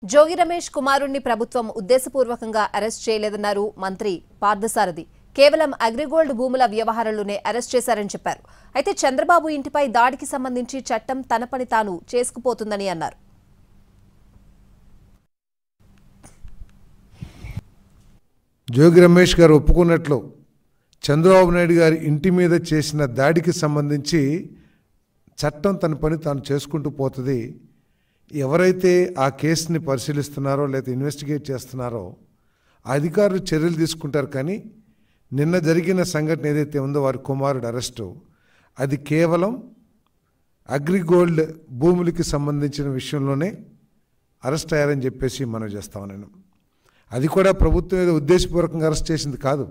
జోగి రమేష్ కుమారుణ్ణి ప్రభుత్వం ఉద్దేశపూర్వకంగా అరెస్ట్ చేయలేదన్నారు మంత్రి పార్థసారథి. కేవలం అగ్రిగోల్డ్ భూముల వ్యవహారంలోనే అరెస్ట్ చేశారని చెప్పారు. అయితే చంద్రబాబు ఇంటిపై దాడికి సంబంధించి చట్టం తన పని తాను చేసుకుపోతుందని అన్నారు. జోగి రమేష్ గారు ఒప్పుకున్నట్లు చంద్రబాబు నాయుడు గారి ఇంటి మీద చేసిన దాడికి సంబంధించి చట్టం తన పని తాను చేసుకుంటూ పోతుంది. ఎవరైతే ఆ కేసుని పరిశీలిస్తున్నారో లేదా ఇన్వెస్టిగేట్ చేస్తున్నారో అధికారులు చర్యలు తీసుకుంటారు. కానీ నిన్న జరిగిన సంఘటన ఏదైతే ఉందో వారి కుమారుడు అరెస్టు, అది కేవలం అగ్రిగోల్డ్ భూములకి సంబంధించిన విషయంలోనే అరెస్ట్ అయ్యారని చెప్పేసి మనం చేస్తాం. నేను అది కూడా ప్రభుత్వం ఏదో ఉద్దేశపూర్వకంగా అరెస్ట్ చేసింది కాదు.